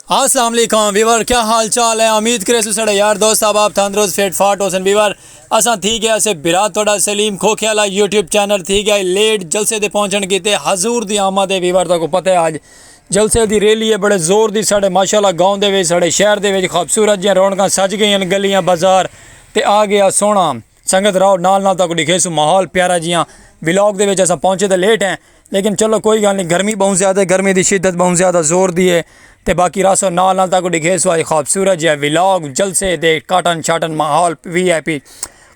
अस्सलाम वालेकुम वीवर, क्या हाल चाल है। उम्मीद करे साढ़े यार दोस्त आप तंदरुस्त फिट फाट होसन वीवर। असा ठीक है ऐसे बिरा थोड़ा सलीम खोखियाला यूट्यूब चैनल ठीक है लेट जलसे दे पहुँचन किते हजूर दी आमद है वीवर। तो पता है अज जलसे दी रैली है बड़े जोर दी साढ़े माशाल्लाह गाँव दे विच साढ़े शहर दे विच खूबसूरत जियां रौनकां सज गई गलियां बाजार ते आ गया सोहना संगत राव नाल तक दिखे सू माहौल प्यारा जियां व्लॉग दे विच असां पहुँचे तो लेट हैं लेकिन चलो कोई गल नहीं। गर्मी बहुत ज़्यादा है, गर्मी की शिद्दत बहुत ज़्यादा जोर दी है तो बाकी रासो नाल तक दिखे सो खूबसूरत जो व्लॉग जलसे दे काटन शाटन माहौल VIP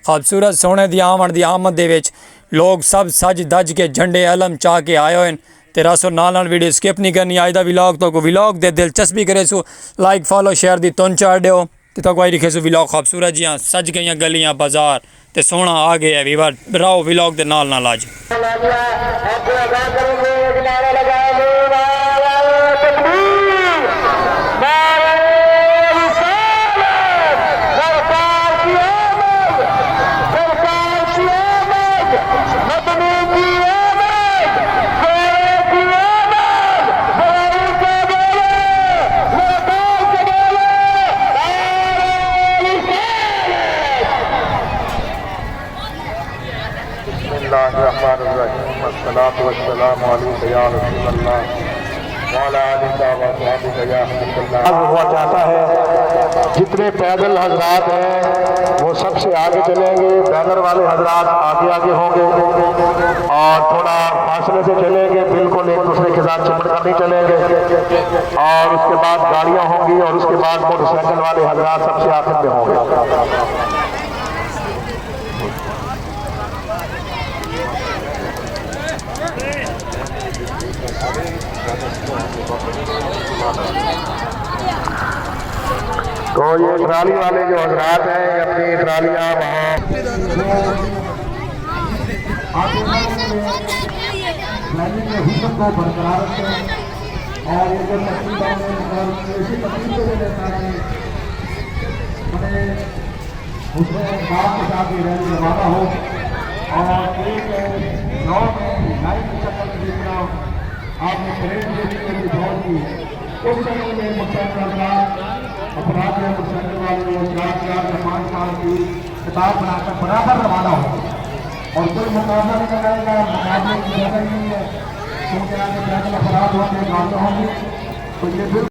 खूबसूरत सोने की आमद दे विच लोग सब सज दज के झंडे अलम चाह के आए हुए तो रासो नाल वीडियो स्किप नहीं करनी। अज का व्लॉग तो व्लॉग दे दिलचस्पी करे सो लाइक फॉलो शेयर की तुन चाड़ दो तो आई दिखे सो व्लॉग खूबसूरत जियां सज गई गलियां बाजार तो सोहना आ गया वीवर रहो व्लॉग के नाल आज। हुआ जाता है जितने पैदल हजरात हैं वो सबसे आगे चलेंगे, बैनर वाले हजरात आगे आगे होंगे और थोड़ा फासले से चलेंगे, बिल्कुल एक दूसरे के साथ चिपट कर नहीं चलेंगे और उसके बाद गाड़ियां होंगी और उसके बाद मोटरसाइकिल वाले हजरात सबसे आखिर में होंगे। तो ये ट्राली वाले जो हजरात हैं ये अपनी ट्रालियाँ वहाँ को बरकरार रखते हैं और ये जो उसमें बात के साथ ये रैली रवाना हो और एक दौड़ में लाइट चक्कर जितना आपने परेड की दौड़ की उस समय में मुख्य अपराध या मोटरसाइकिल वाले लोग 4 या 5 साल की किताब बनाकर बराबर रवाना हो और कोई मुकाबला नहीं कराएगा, मुकाबले की जगह नहीं है क्योंकि आगे पैदल अपराध होंगे, गाड़ियाँ होंगी तो ये बिल्कुल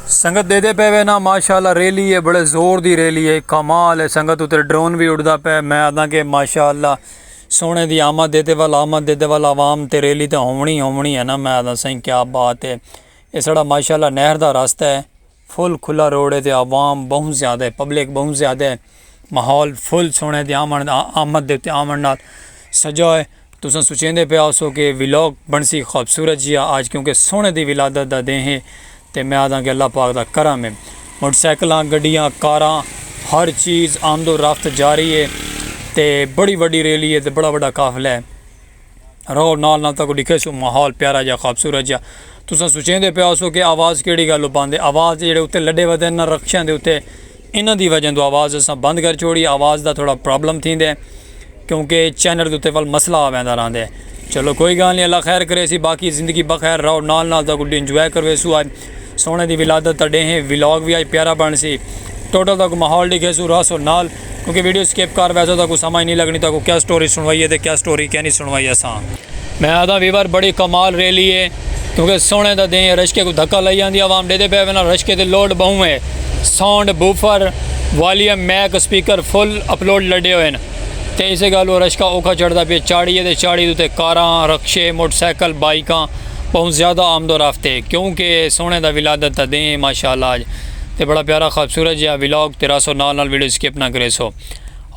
संगत देते पे वे ना माशाल्लाह रैली है बड़े जोर दी रैली है कमाल है। संगत उतर ड्रोन भी उड़ता पे मैं आदा के माशाल्लाह सोने दी आमद देते वाला आवाम ते रैली तो होनी है ना। मैं आदा सही क्या बात है। ये साड़ा माशाल्लाह नहर दा रास्ता है, फुल खुला रोड है तो आवाम बहुत ज़्यादा है, पब्लिक बहुत ज़्यादा है, माहौल फुल सोने दी आमद देते आमद नाल सजा है। तुम सोचेंदे पे आसो कि व्लॉग बनसी खूबसूरत जिहा आज क्योंकि सोने दी विलादत दा दें है तो मैं आदा कि अल्लाह पाक दा करम है। मोटरसाइकिल गड्डियाँ कारां हर चीज़ आमदो रफ्त जारी है तो बड़ी वड्डी रैली है तो बड़ा बड़ा काफिला है। रो नाल नाल तक दिखे सो माहौल प्यारा जा खूबसूरत जा। तुसां सोचेंदे पे सो कि आवाज़ केड़ी गल पांदे, आवाज़ जेह्ड़े उत्ते लड्डे वदे न रक्षां दे उत्ते इन्हां दी वजह तो आवाज़ असां बंद कर छोड़ी। आवाज़ दा थोड़ा प्रॉब्लम थींदे है क्योंकि चैनल के उत्ते वल मसला आवेंदा रहिंदा है। चलो कोई गल नहीं, अल्लाह खैर करे सी, बाकी ज़िंदगी बखैर रहो, नाल नाल तक इंजॉय करवे सू। अज सोने दी विलादत तड़े हैं, व्लॉग भी अज प्यारा बन सी। टोटल तक माहौल दिखे सू रासो नाल, क्योंकि वीडियो स्किप कर वैसे तक समझ नहीं लगनी तक क्या स्टोरी सुनवाई है तो क्या स्टोरी क्या नहीं सुनवाई असां। मैं आदा वीवर बड़ी कमाल रैली है क्योंकि सोने का दें रशके को धक्का लाई जाती आवाम डेदे पे ना रशके ते लोड बहु है। Sound woofer volume mic speaker full upload लड़े हुए हैं तो इस गल रशका औखा चढ़ता पे चाड़ी है तो चाड़ी उत्ते कारां रक्शे मोटरसाइकिल बाइकां बहुत ज़्यादा आमदो रफ्ते क्योंकि सोने का विलादत दें माशाअल्लाह अज तो बड़ा प्यारा खूबसूरत जहा विलॉग तेरा सो नाल नाल वीडियो स्किप ना करे सो।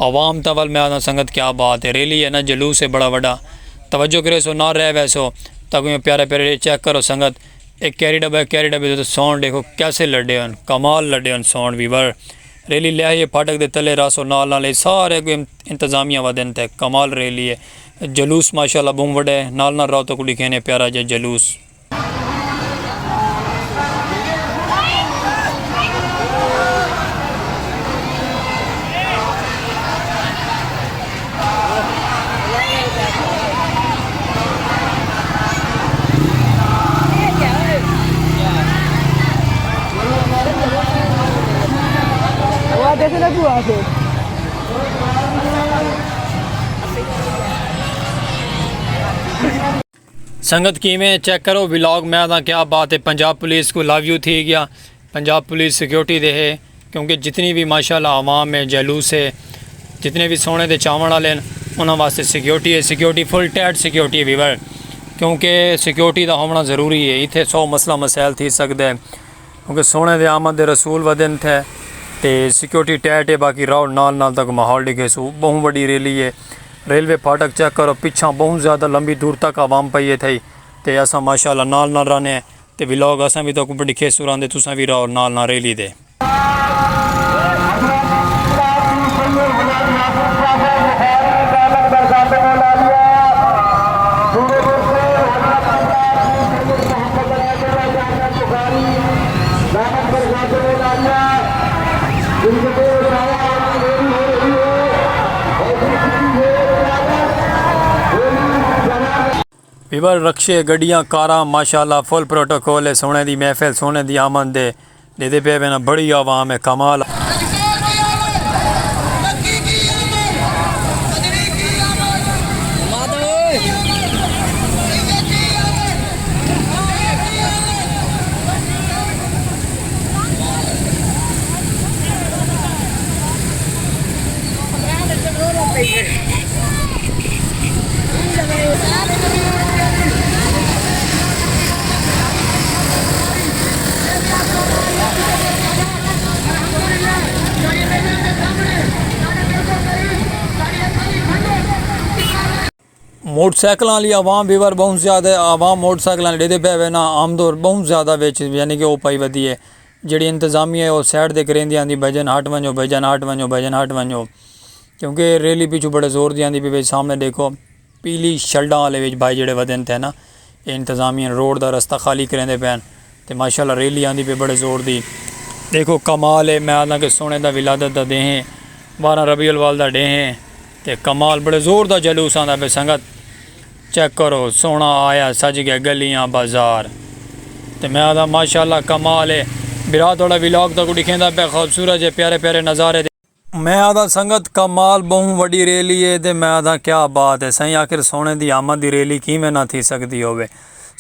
आवाम तवल में आना संगत क्या बात है, रैली है ना जलूस है बड़ा बड़ा, तवज्जो करे सो ना रह वैसो तक प्यारे प्यारे चेक करो संगत। एक कैरी डब्बे तो साउंड देखो कैसे लड़े हैं, कमाल लड़े हैं साउंड वीवर। रैली लिया ये फाटक दे तले रासो नाल नाल सारे इंतजामिया वदन थे, कमाल रैली है। जलूस माशाल्लाह बूम वडे नाल नाल राव तो कुड़ी कहने प्यारा जे जलूस। संगत की में चेक करो व्लॉग में आदा क्या बात है। पंजाब पुलिस को लव यू थी गया, पंजाब पुलिस सिक्योरिटी दे है क्योंकि जितनी भी माशाल्लाह आवाम में जलूस है, जितने भी सोने दे चावण वाले उन्होंने वास्ते सिक्योरिटी है। सिक्योरिटी फुल टाइट सिक्योरिटी है वीवर, क्योंकि सिक्योरिटी का होना ज़रूरी है। इतने 100 मसला मसाइल थी सकते हैं क्योंकि सोने दे आमद दे रसूल वदन थे तो सिक्योरिटी टाइट है। बाकी राव नाल नाल तक माहौल दिखे सू बहुत बड़ी रैली है। रेलवे फाटक चेक करो पिछा बहुत ज़्यादा लंबी दूर तक आवाम पई है थी तो असा माशाल्लाह नाल नाल रहने तो व्लॉग असा भी तो बड़ी खेसू रहते तुसा भी रहो नाल नाल रैली दे। वीवर रक्शे गड्डियाँ कारां माशाल्लाह फुल प्रोटोकॉल है। सोने दी महफिल सोने दी आमद दे पे ना बड़ी आवाम है, कमाल। मोटरसाइकिल वाली आवाम वीवर बहुत ज़्यादा आवाम मोटरसाइकिल डेदे पे ना आमदोर बहुत ज़्यादा बिच यानी कि वो पाई वधी है। जी इंतजामिया है वो सैड दे करेंदी आंदी भजन हट वनो भजन हट वनो भजन हट वनो, क्योंकि रैली पिछू बड़े जोर दी आंदी भी सामने देखो पीली शल्डा वाले भाई जेड़े वदन थे ना ये इंतजामिया रोड का रस्ता खाली करेंदे पैन तो माशाल्लाह रैली आंदी पे बड़े जोर दी। देखो कमाल है, मैं आदा कि सोने का विलादत का दें 12 रबीउल अव्वल का डें तो कमाल बड़े जोर का जलूस आंदा पे संगत। चेक करो सोना आया सज गया गलियां बाजार तो मैं आदा माशाल्लाह कमाल है। बिरा थोड़ा व्लॉग तक दिखेंदा पे खूबसूरत है प्यारे प्यारे नज़ारे। मैं आदा संगत कमाल बहुत वड्डी रैली है तो मैं आदा क्या बात है सही। आखिर सोने की आमद की रैली किवें ना थी सकती होवे।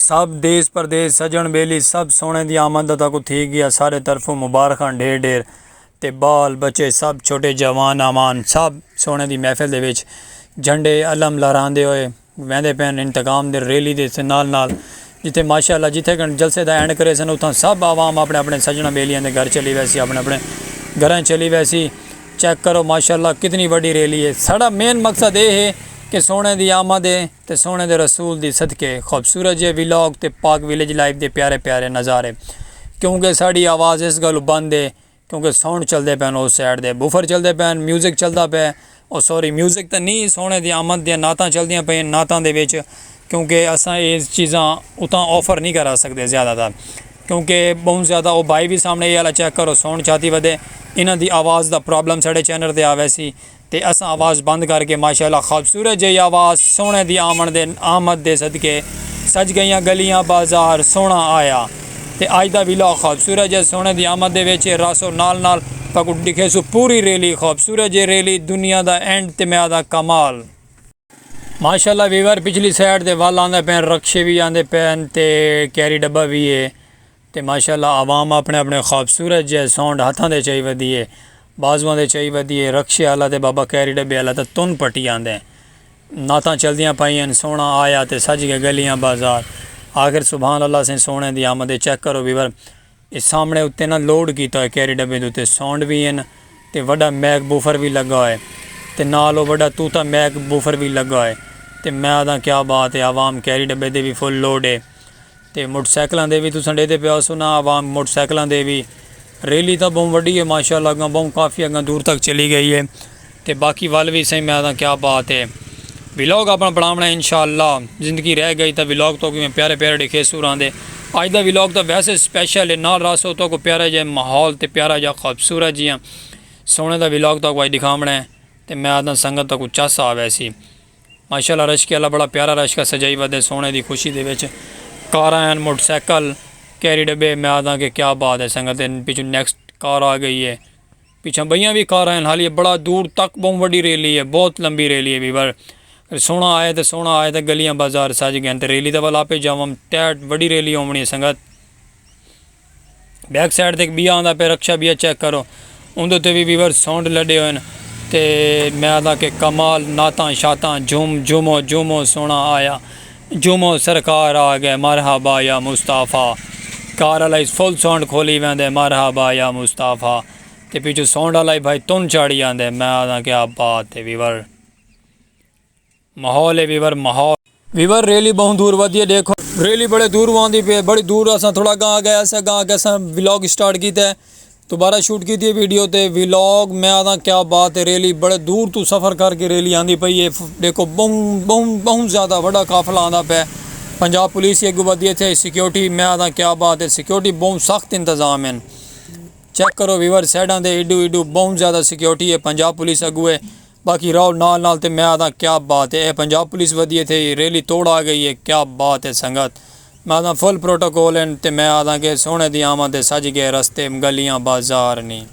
सब देश परदेश सजन बेली सब सोने की आमद तक थी गया, सारे तरफों मुबारक ढेर ढेर ते बाल बच्चे सब छोटे जवान आमान सब सोने की महफिल दे विच झंडे अलम लहरांदे हुए वहदे पैन इंतकाम दे रैली दे नाल नाल जिथे माशाल्लाह जिथे जलसे का एंड करे सन उतना सब आवाम अपने अपने सजना बेलियां दे घर चली वैसी अपने अपने घर चली वैसी। चेक करो माशाल्लाह कितनी बड़ी रैली है। साड़ा मेन मकसद ये है कि सोने की आमद है तो सोने के रसूल की सदके खूबसूरत जे व्लॉग तो पाक विलेज लाइफ के प्यारे प्यारे नज़ारे, क्योंकि साड़ी आवाज़ इस गल बंद है क्योंकि साउंड चलते पैन उस साइड दे बूफर चलते पैन म्यूजिक चलता पे और सॉरी म्यूजिक तो नहीं सोने दी आमद दियां नातां चलदियां पे नातां दे विच क्योंकि असां ये चीज़ां उतां ऑफर नहीं करा सकते ज़्यादातर क्योंकि बहुत ज़्यादा वो भाई भी सामने ये वाला चेक करो साउंड छाती वधे इन्हां दी आवाज़ दा प्रॉब्लम साढ़े चैनल ते आवे सी ते असां आवाज़ बंद करके माशाल्लाह खूबसूरत जी आवाज़ सोने दी आमद दे सदके सज गईयां गलियां बाजार सोना आया ते अज दा विलॉग खूबसूरत जे सोने दी आमद दे विच रासो नाल तक दिखे सो पूरी रैली खूबसूरत जे रैली दुनिया दा एंड ते मैं दा कमाल माशाल्लाह वीवर पिछली साइड दे वल आंदे पैन रक्शे भी आंदे पैन ते कैरी डब्बा भी है ते माशाल्लाह आवाम अपने अपने खूबसूरत जे साउंड हाथां दे चाही वधी है बाजुआं दे चाही वधी है रक्शे आला ते बाबा कैरी डब्बे आला ते तुन पट्टी आंदे नातां चलदियां पाइयां सोना आया ते सज गए गलियां बाजार आखिर सुभान अल्लाह से सोने दी आमद चेक करो वीवर इस सामने उत्ते ना लोड किया है कैरी डब्बे दे उत्ते साउंड भी हैं ते वड्डा मैक बूफर भी लगा है ते नाल वो वड्डा तूता मैक बूफर भी लगा है ते मैं आदा क्या बात है आवाम कैरी डब्बे दे भी फुल लोड है ते मोटरसाइकिलों दे भी तुसां डेदे पिया सुना आवाम मोटरसाइकिलों दे भी रैली तो बहुत वड्डी है माशाल्लाह अग्गां बहुत काफ़ी अग्गां दूर तक चली गई है ते बाकी वल भी सही मैं आदा क्या बात है विलॉग अपना बनावना इंशाअल्लाह ज़िंदगी रह गई तो विलॉग तो कि प्यारे प्यारे दिखे सूर आंदे अज का विलॉग तो वैसे स्पैशल है नाल रासो तो को प्यारा जहा माहौल तो प्यारा जहा खूबसूरत जियाँ सोने का विलॉग तो अज दिखावना है तो मैं आदा संगत तो कुछ चस आ वैसी माशाल्लाह रश के अल्लाह बड़ा प्यारा रश का सजाई वधे सोने की खुशी दे विच कारां हैं मोटरसाइकिल कैरी डब्बे मैं आदा कि क्या बात है संगत पिछू नैक्सट कार आ गई है पिछा बइयां भी कार हैं हाली बड़ा दूर तक बहुत वड्डी रैली है बहुत लंबी रैली है वीवर सोना आए तो गलियां बाजार सज गए तो रैली तो वाल आपे जावम टैट वड्डी रैली होनी संगत बैक साइड तक बिया आंदा पे रक्षा बिया चेक करो उनते भी वीवर साउंड लड़े हुए ते मैं आदा कि कमाल नातां शातां झूमो सोना आया झूमो सरकार आ गए मरहबा या मुस्ताफ़ा कार वाला फुल साउंड खोली वेंदे मरहबा या मुस्ताफ़ा ते पिछू साउंड वाला भाई तुन चाड़ी आंदे मैं आदा क्या बात है वीवर माहौल है वीवर रैली बहुत दूर वधी है देखो रैली बड़े दूर आँदी पे बड़ी दूर असा थोड़ा गाँव गया असा गाँव के असा विलॉग स्टार्ट किया है दोबारा शूट की थी वीडियो ते विलॉग मैं आदा क्या बात है रैली बड़े दूर तू सफ़र करके रैली आँदी पई है देखो बहुत ज़्यादा बड़ा काफिला आँदा पे पंजाब पुलिस अगू वधी थे सिक्योरिटी मैं आदा क्या बात है सिक्योरिटी बहुत सख्त इंतजाम है चेक करो वीवर साइडा दे इडू बहुत ज़्यादा सिक्योरिटी है पंजाब पुलिस अगू है बाकी राव नाल तो मैं आदा क्या बात है पंजाब पुलिस वधिए थे रैली तोड़ आ गई है क्या बात है संगत मैं आदा फुल प्रोटोकॉल है तो मैं आदा कि सोने दी आमद सज गए रस्ते गलियां बाजार नहीं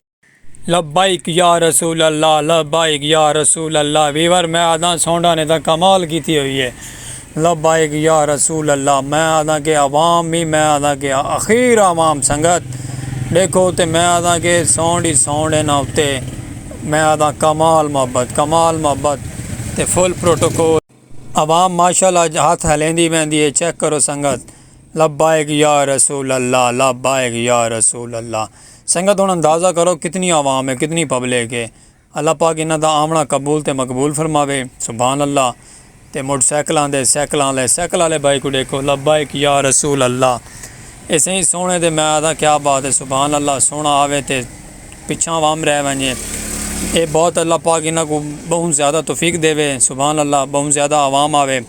लब्बाइक या रसूल अल्लाह लब्बाइक या रसूल अल्लाह वीवर मैं आदा सोंडा ने तो कमाल की हुई है लब्बाइक या रसूल अल्लाह मैं आदा कि आवाम भी मैं आदा कि अखीर आवाम संगत देखो तो मैं आदा कि साउंड ही साउंड है ना उत्ते मैं आदा कमाल मोहब्बत ते फुल प्रोटोकॉल आवाम माशाल्लाह हाथ हलेंदी वेंदी है चेक करो संगत लब्बाइक या रसूल अल्लाह लब्बाइक या रसूल अल्लाह संगत हुण अंदाज़ा करो कितनी आवाम है कितनी पब्लिक है अल्लाह पाक इन्हां दा आमना कबूल ते मकबूल फरमावे सुभान अल्लाह ते मोटरसाइकिलां दे साइकिल वाले भाई को देखो लब्बाइक या रसूल अल्लाह ऐसे ही सोने ते मैं आदा क्या बात है सुभान अल्लाह सोना आवे ते पिछा आवाम रह वञे ये बहुत अल्लाह पाक इन्हां को बहुत ज़्यादा तौफीक देवे सुभान अल्लाह बहुत ज़्यादा आवाम आवे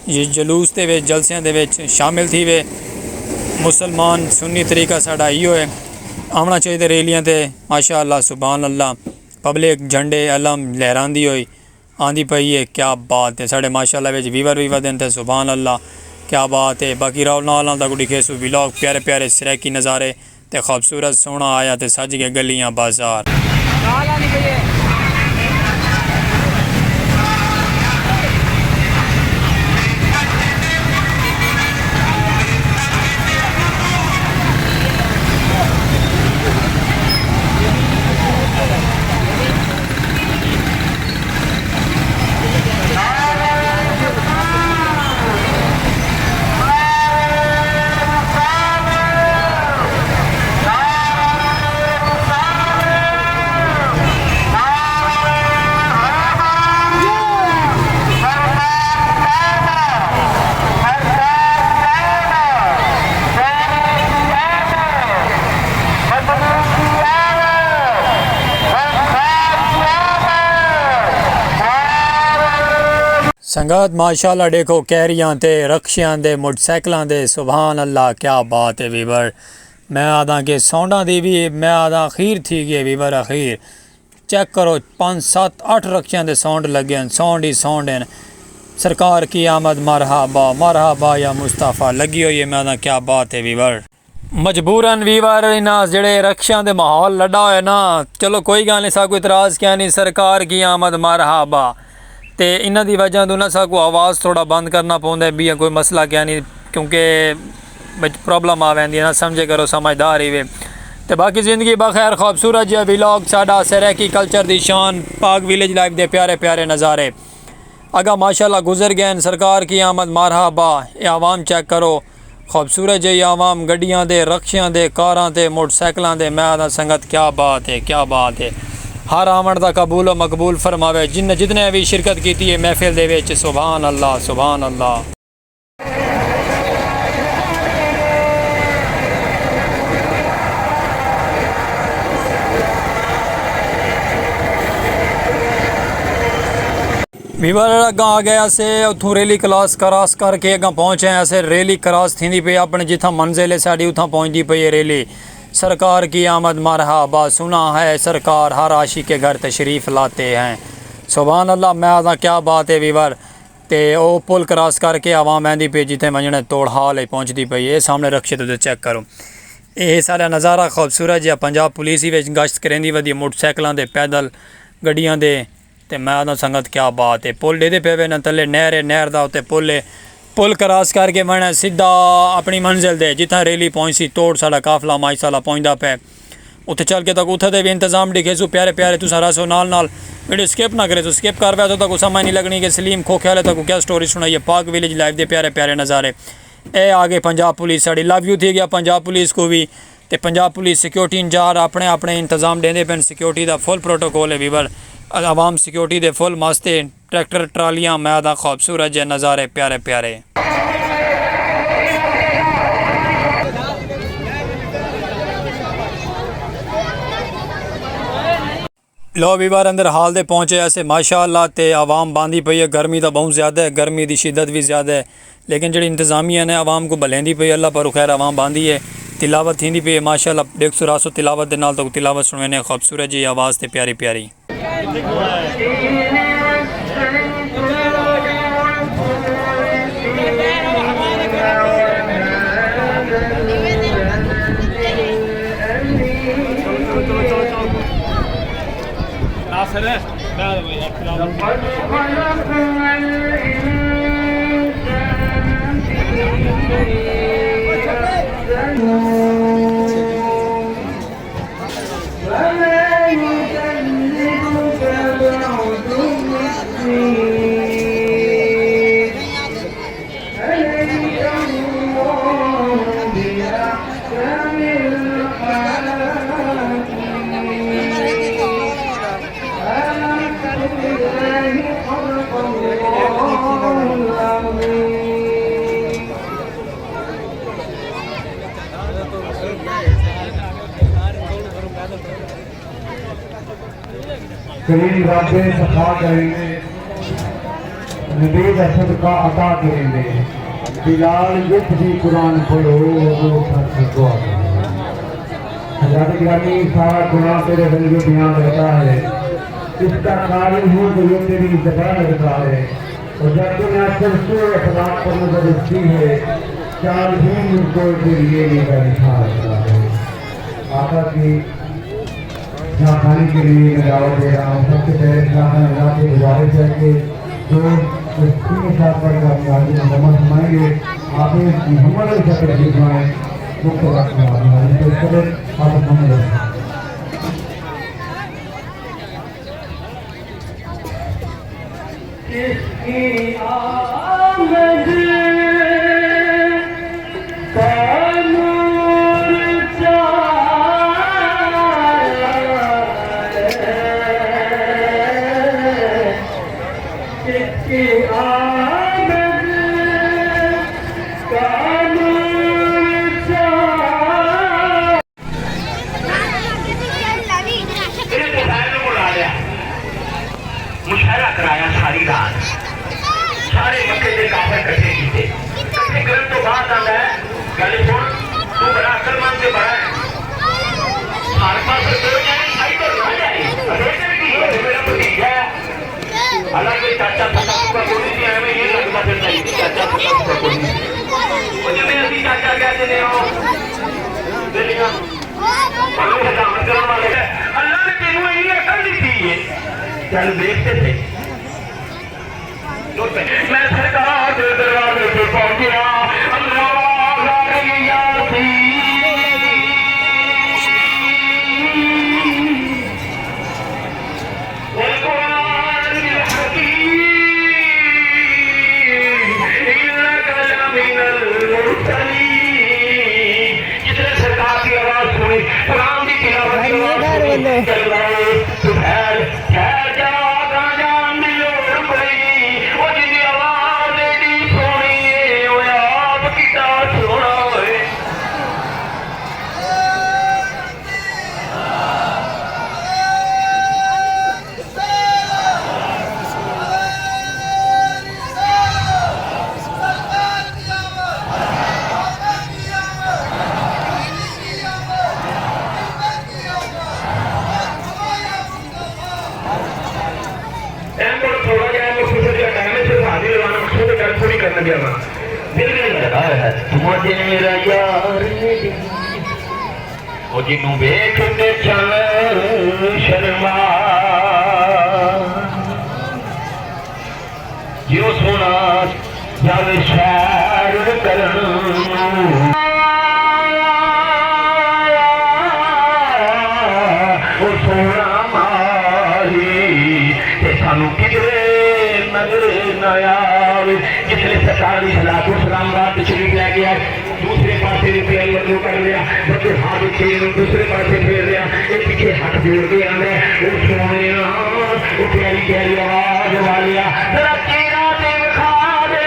ये जलूस दे विच जलसियां दे विच शामिल थी वे मुसलमान सुन्नी तरीका साडा इहो है आना चाहिए रैलियां ते माशाअल्लाह सुभान अल्लाह पब्लिक झंडे अलम लहरांदी हुई आंदी पई है क्या बात है साढ़े माशाअल्लाह विच वीवर भी वधन ते सुभान अल्लाह क्या बात है बाकी राव नाल तक दिखे सो विलॉग प्यारे प्यारे सराकी नज़ारे ते खूबसूरत सोना आया ते सज गए गलियां बाजार संगत माशाल्लाह देखो कैरियां ते रक्शियां दे मोटरसाइकिलां दे सुभान अल्लाह क्या बात है वीवर। मैं आदा के सौंडा दी भी मैं आदा अखीर थी गए वीवर अखीर चेक करो 5 7 8 रक्शियां दे साउंड लगे हैं साउंड ही साउंड हैं। सरकार की आमद मरहबा या मुस्तफ़ा लगी हुई है। मैं आदा क्या बात है वीवर। मजबूरन वीवर इना जड़े रक्शियां दे माहौल लड़ा है ना चलो कोई गल नहीं सा कोई इतराज़ क्या नहीं सरकार की आमद मरहबा तो इन्हों की वजह तो ना साकू आवाज़ थोड़ा बंद करना पौंदा है भी कोई मसला क्या नहीं क्योंकि प्रॉब्लम आ वैंदी ना समझे करो समझदार ही वे तो बाकी ज़िंदगी बखैर खूबसूरत जो व्लॉग साडा सैरेकी कल्चर दी शान पाक विलेज लाइफ दे प्यारे प्यारे नज़ारे अगा माशाल्लाह गुजर गए। सरकार की आमद मरहबा ये आवाम चेक करो खूबसूरत जी आवाम गड्डियां दे रक्शियां दे कारां दे मोटरसाइकिलां दे मैं आदा संगत क्या बात है क्या बात है। हर आमद का कबूल व मकबूल फरमावे जिन्हें भी शिरकत की है महफिल दे विच सुभान अल्लाह सुभान अल्लाह। वीवर अगर आ गया से उतों रेली क्रॉस करके अगर पहुँचे ऐसे रेली क्रॉस थी पे अपने जिथा मंजिल है साड़ी उतना पहुँचती पई है रेली। सरकार की आमद मरहबा सुना है सरकार हर आशी के घर तशरीफ़ लाते हैं सुभान अल्लाह। मैं आदा क्या बात है वीवर तो वो पुल क्रॉस करके आवाम आँदी पे जिथे वजने तोड़ हाल है पहुँचती पई ये सामने रक्शे तो चेक करो ये सारा नज़ारा खूबसूरत जहा पंजाब पुलिस ही गश्त करेंदी वधी मोटरसाइकिलों के पैदल गड्डियां दे ते मैं आदा संगत क्या बात है। पुल डेदे पे वे न थले नहर का उत्ते पुल है पुल क्रॉस करके मैं सीधा अपनी मंजिल दे जितना रेली पहुँची तोड़ साड़ा काफला माशाल्लाह पहुँचता पे उत्थे चल के तक उत्थे भी इंतजाम दिखे सो प्यारे प्यारे तुसा रसो नाल वीडियो स्किप ना करे तो स्किप कर पाया तो तक समझ नहीं लगनी कि सलीम खोखे तक क्या स्टोरी सुनाइए पाक विलेज लाइफ दे प्यारे प्यारे नज़ारे। ए आगे Punjab police sari love you थी गया पंजाब पुलिस को भी तो पंजाब पुलिस सिक्योरिटी इंचार्ज अपने अपने इंतजाम देंदे पे सिक्योरिटी का फुल प्रोटोकॉल है वीवर आवाम सिक्योरिटी दे फुल मस्ते ट्रैक्टर ट्रालियाँ मैदा खूबसूरत जे नज़ारे प्यारे प्यारे। लो वीवर अंदर हाल दे पहुँचे ऐसे माशाअल्लाह ते आवाम बांधी पई है। गर्मी तो बहुत ज़्यादा है गर्मी की शिद्दत भी ज़्यादा है लेकिन जी इंतजामिया ने आवाम को भलेंदी पई अल्लाह पर खैर आवाम बांधी है तिलावत थी पई है माशाअल्लाह देख सो रासो तिलावत के नाल तो तिलावत सुनने खूबसूरत जी आवाज़ ते प्यारी प्यारी। करीम रब्बे सफा करेंगे नबी का सदका अता करेंगे बिलाल युद्ध भी कुरान पढ़ो हज़रत गिरामी सारा कुरान तेरे दिल में बयान रहता है इसका कारण हूँ तो ये तेरी ज़बान रहता है और जब तुम्हें सरसों अखलाक पर नजर रखती है चार भी मुझको के लिए मेरा लिखा रहता है। आका की यहाँ खाने के लिए मैं दावत दे रहा हूँ सबसे पहले अल्लाह से गुजारिश है कि जो के साथ पढ़कर अपनी नमाज सुनाएंगे आप मोहम्मद शक्ल जिसमाएँ मुख्य आप मोहम्मद सारे मक्के के काफिर इकट्ठे किए। इकट्ठे करने तो बाद आता है गल सुन, तू बड़ा अकलमंद से बड़ा है, हर पास तो जाए आई तो ना जाए, अरे की है मेरा भतीजा है, हालांकि चाचा पता का कोई नहीं है, मैं ये लगता फिरता ही चाचा पता का कोई नहीं, मुझे मेरा भी चाचा कहते हैं हो दिलिया अल्लाह का नाम करने वाले हैं, अल्लाह ने तेनू ये अकल दी थी ये चल देखते थे। तो मैं सरकार के दरवाजे पे पहुंच गया, अल्लाह यासी सरकार की आवाज सुनी, कुरान की तिलावत की आवाज सुनी, चल रहे तू ठहर ठहर जा, जान दी लोड़ पड़ेगी, वो जिंदी आवाज एडी सोनी है, वो आप कितना सोना है। थोड़ा जाए मैं खुद का टाइम है, सिर्फ हाजिर लगाना खुद कर थोड़ी करने दिया मैं दिल में लगा है मुझे मेरा यार वो जिन्नू वेख के चल शर्मा जो सोना जावे शैर करन वो सोना सानू किधरे नजर न आवे, जिसने सरकार की सलातो सलाम बात शरीफ लै गया, दूसरे पासे रुपया लड्डू कर लिया, बच्चे हाथ उठे दूसरे पासे फेर लिया, ये पीछे हाथ जोड़ के आंदा वो सोने वो प्यारी प्यारी आवाज वालिया जरा चेहरा ते विखा दे,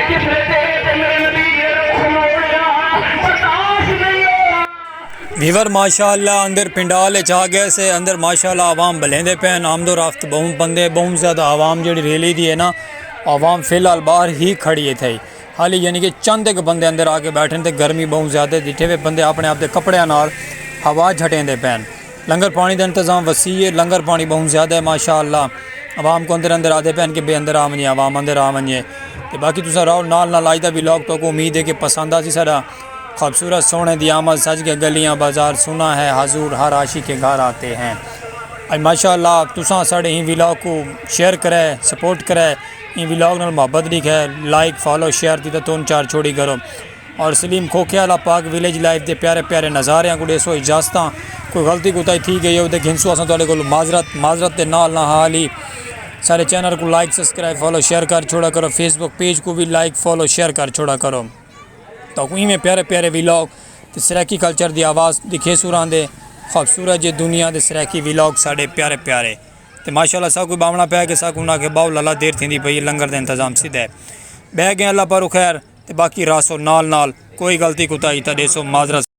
जिसने तेरे मेरे नबी के रुख मोड़िया बर्दाश्त नहीं होगा। वीवर माशाअल्लाह अंदर पिंडाल आ गए से अंदर माशाअल्लाह आवाम बलेंदे पे आमदो रफ्त बहुत बंदे बहुत ज़्यादा आवाम जी रैली दी है ना, आवाम फिलहाल बाहर ही खड़ी है थी हाली, यानी कि चंद एक बंदे अंदर आके बैठे तो गर्मी बहुत ज़्यादा दिखे हुए बंदे अपने आप के कपड़े नाल हवा झटेंदे पैन। लंगर पानी का इंतज़ाम वसी है, लंगर पानी बहुत ज़्यादा है माशाअल्लाह, आवाम को अंदर अंदर आते पैन के बे अंदर आ वनिए, आवाम अंदर आ वनिए। तो बाकी तुम रहो नाल नाल आज का भी व्लॉग तो को उम्मीद है कि पसंद आ सी सारा खूबसूरत सोने दी आमद, सज के गलियां बाजार सुना है हजूर हर आशिक के घर आते हैं। आज माशाअल्लाह तुसा साढ़े ही व्लॉग को शेयर करे सपोर्ट करे, इन व्लॉग नाल मोहब्बत लिखे लाइक फॉलो शेयर की तो 3-4 छोड़ी करो। और सलीम खोखियाला पाक विलेज लाइफ के प्यारे प्यारे नज़ारे को देसो इजाजत, कोई गलती कोताही थी गई हो तो घिंसो अस को माजरत के नाल ना हाल ही सारे चैनल को लाइक सब्सक्राइब फॉलो शेयर कर छोड़ा करो, फेसबुक पेज को भी लाइक फॉलो शेयर कर छोड़ा करो। तो में प्यारे प्यारे व्लॉग तो सराकी कल्चर की आवाज़ दिखे सुरां दे खूबसूरत जे दुनिया के सराकी व्लॉग साढ़े प्यारे प्यारे तो माशाअल्लाह सब कोई बावना पाया कि सब उन्हें के बाउ लाला देर थी पई लंगर का इंतजाम सीधा है बह गए अल्लाह पर खैर तो बाकी रासो नाल नाल कोई गलती कुताही तो देसो माजरत।